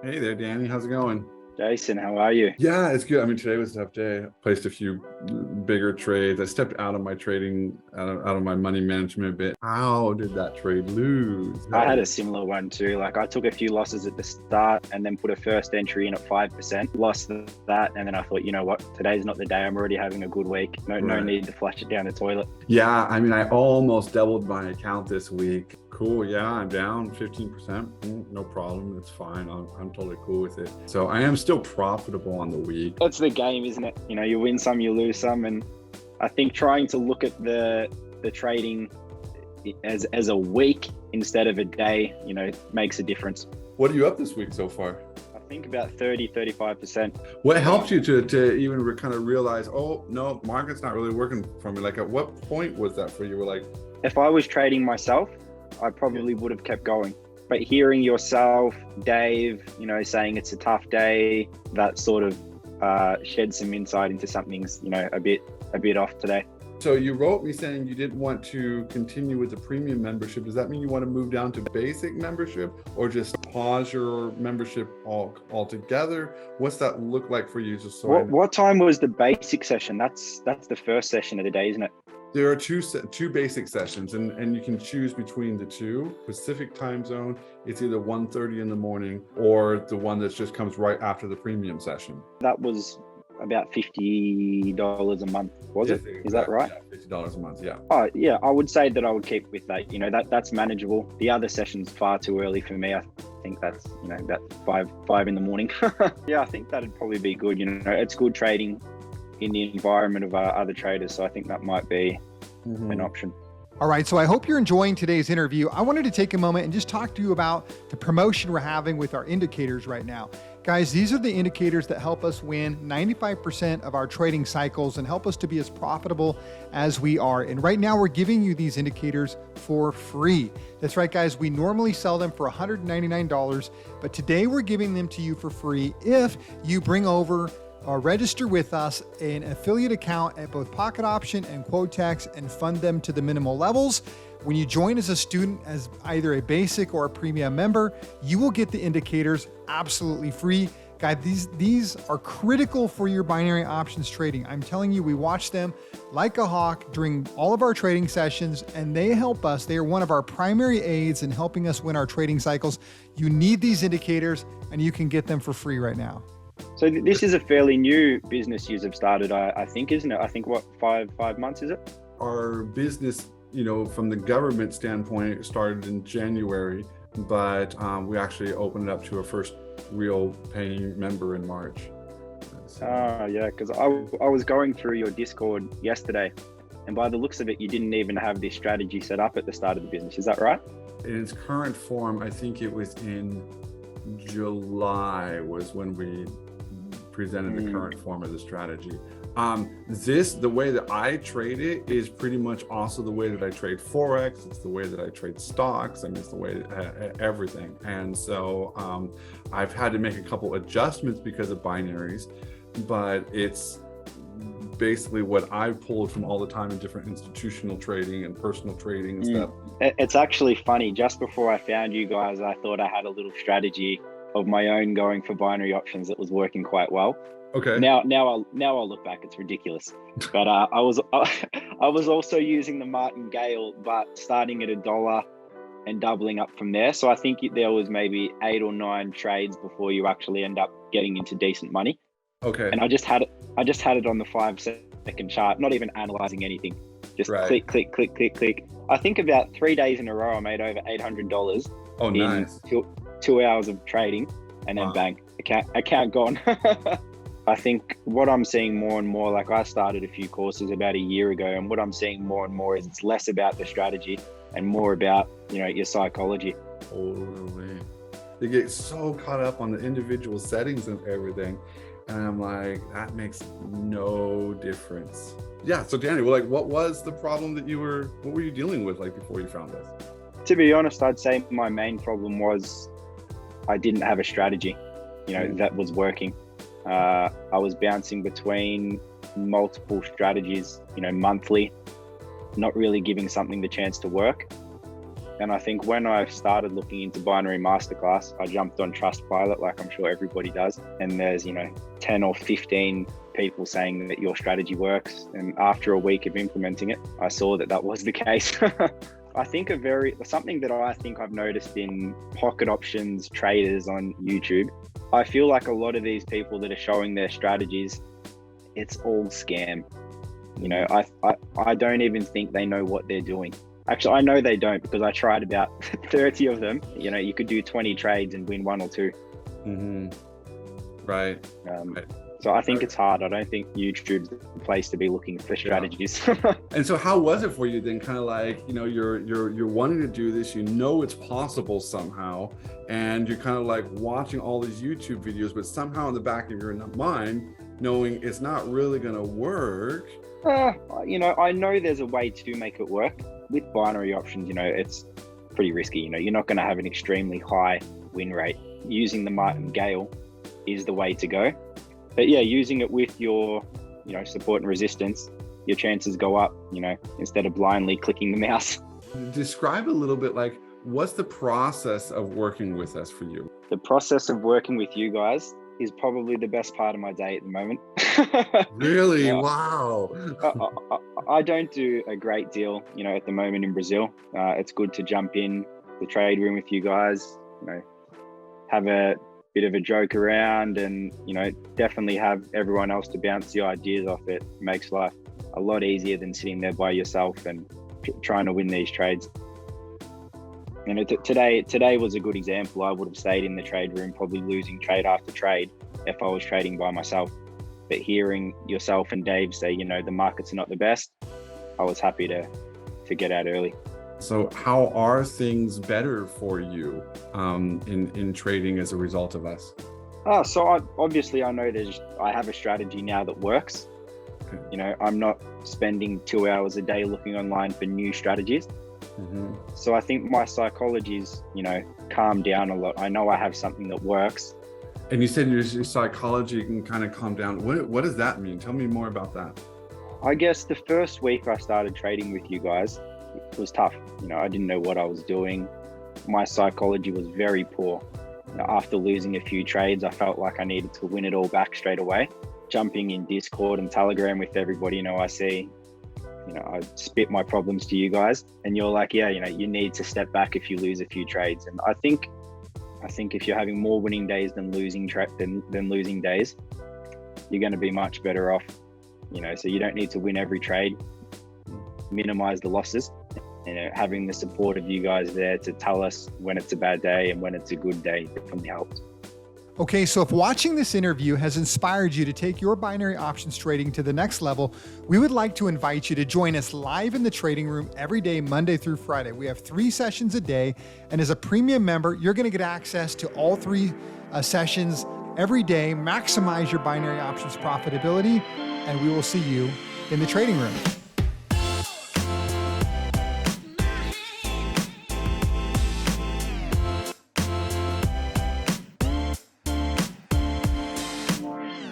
Hey there, Danny. How's it going? Jason, how are you? Yeah, it's good. I mean, today was a tough day. I placed a few bigger trades. I stepped out of my trading, out of my money management a bit. How did that trade lose? I had a similar one too. Like I took a few losses at the start and then put a first entry in at 5%, lost that. And then I thought, you know what, today's not the day. I'm already having a good week. No need to flush it down the toilet. Yeah, I mean, I almost doubled my account this week. Cool. Yeah, I'm down 15%. No problem. It's fine. I'm totally cool with it. So I am still profitable on the week. That's the game, isn't it? You know, you win some, you lose some. And I think trying to look at the trading as a week instead of a day, you know, makes a difference. What are you up this week so far? I think about 35%. What helped you to even kind of realize, oh, no, market's not really working for me? Like, at what point was that for you? We're like, if I was trading myself, I probably would have kept going. But hearing yourself, Dave, you know, saying it's a tough day, that sort of shed some insight into something's, you know, a bit off today. So you wrote me saying you didn't want to continue with the premium membership. Does that mean you want to move down to basic membership or just pause your membership altogether? What's that look like for you? Just so what time was the basic session? That's the first session of the day, isn't it? There are two basic sessions, and you can choose between the two. Pacific time zone, it's either 1:30 in the morning or the one that just comes right after the premium session. That was about $50 a month, was it? Is that right? Yeah, $50 a month, yeah. Oh, yeah, I would say that I would keep with that. You know, that's manageable. The other session's far too early for me. I think that's, you know, that's five in the morning. Yeah, I think that'd probably be good. You know, it's good trading in the environment of other traders. So I think that might be an option. All right, so I hope you're enjoying today's interview. I wanted to take a moment and just talk to you about the promotion we're having with our indicators right now. Guys, these are the indicators that help us win 95% of our trading cycles and help us to be as profitable as we are. And right now we're giving you these indicators for free. That's right, guys. We normally sell them for $199, but today we're giving them to you for free if you bring over or register with us an affiliate account at both Pocket Option and Quotex and fund them to the minimal levels. When you join as a student as either a basic or a premium member, you will get the indicators absolutely free. Guys, these are critical for your binary options trading. I'm telling you, we watch them like a hawk during all of our trading sessions, and they help us. They are one of our primary aids in helping us win our trading cycles. You need these indicators, and you can get them for free right now. So this is a fairly new business you've started, I think, isn't it? I think what, five months is it? Our business, you know, from the government standpoint, started in January, but we actually opened it up to a first real paying member in March. Yeah, because I was going through your Discord yesterday, and by the looks of it, you didn't even have this strategy set up at the start of the business. Is that right? In its current form, I think it was in July was when we presented the current form of the strategy. The way that I trade it is pretty much also the way that I trade Forex. It's the way that I trade stocks. I mean, it's the way that everything. And so I've had to make a couple adjustments because of binaries, but it's basically what I've pulled from all the time in different institutional trading and personal trading and stuff. It's actually funny. Just before I found you guys, I thought I had a little strategy of my own going for binary options that was working quite well. Okay. Now I'll look back. It's ridiculous. But I was also using the martingale, but starting at $1 and doubling up from there. So I think there was maybe 8 or 9 trades before you actually end up getting into decent money. Okay. And I just had it on the 5-second chart, not even analyzing anything. Just click, click, click, click, click. I think about 3 days in a row, I made over $800. Oh, nice. 2 hours of trading, and then bang, account gone. I think what I'm seeing more and more, like I started a few courses about a year ago, and what I'm seeing more and more is it's less about the strategy and more about, you know, your psychology. Totally. They get so caught up on the individual settings and everything. And I'm like, that makes no difference. Yeah. So Danny, well, like, what was the problem what were you dealing with like before you found this? To be honest, I'd say my main problem was I didn't have a strategy, you know, that was working. I was bouncing between multiple strategies, you know, monthly, not really giving something the chance to work. And I think when I started looking into Binary Masterclass, I jumped on Trustpilot, like I'm sure everybody does. And there's, 10 or 15 people saying that your strategy works. And after a week of implementing it, I saw that that was the case. I think something that I think I've noticed in pocket options traders on YouTube, I feel like a lot of these people that are showing their strategies, it's all scam. I don't even think they know what they're doing. Actually, I know they don't, because I tried about 30 of them. You could do 20 trades and win 1 or 2. Mm-hmm. Right. So I think it's hard. I don't think YouTube's the place to be looking for strategies. Yeah. And so how was it for you then? Kind of like, you're wanting to do this, it's possible somehow, and you're kind of like watching all these YouTube videos, but somehow in the back of your mind, knowing it's not really going to work. I know there's a way to make it work. With binary options, it's pretty risky. You're not going to have an extremely high win rate. Using the martingale is the way to go. But yeah, using it with your, support and resistance, your chances go up, instead of blindly clicking the mouse. Describe a little bit, like, what's the process of working with us for you? The process of working with you guys is probably the best part of my day at the moment. Really? Yeah. Wow. I don't do a great deal, at the moment in Brazil. It's good to jump in the trade room with you guys, have a bit of a joke around, and, definitely have everyone else to bounce the ideas off. It makes life a lot easier than sitting there by yourself and trying to win these trades. Today was a good example. I would have stayed in the trade room, probably losing trade after trade if I was trading by myself. But hearing yourself and Dave say, the market's not the best, I was happy to get out early. So how are things better for you in trading as a result of us? So I know I have a strategy now that works. Okay. I'm not spending 2 hours a day looking online for new strategies. Mm-hmm. So I think my psychology's, calmed down a lot. I know I have something that works. And you said your psychology can kind of calm down. What does that mean? Tell me more about that. I guess the first week I started trading with you guys, it was tough. I didn't know what I was doing. My psychology was very poor. After losing a few trades, I felt like I needed to win it all back straight away. Jumping in Discord and Telegram with everybody, I see, I spit my problems to you guys, and you're like, yeah, you need to step back if you lose a few trades. And I think if you're having more winning days than losing days, you're going to be much better off. So you don't need to win every trade, minimize the losses, having the support of you guys there to tell us when it's a bad day and when it's a good day definitely helps. Okay, so if watching this interview has inspired you to take your binary options trading to the next level, we would like to invite you to join us live in the trading room every day, Monday through Friday. We have 3 sessions a day, and as a premium member, you're going to get access to all 3 sessions every day. Maximize your binary options profitability, and we will see you in the trading room.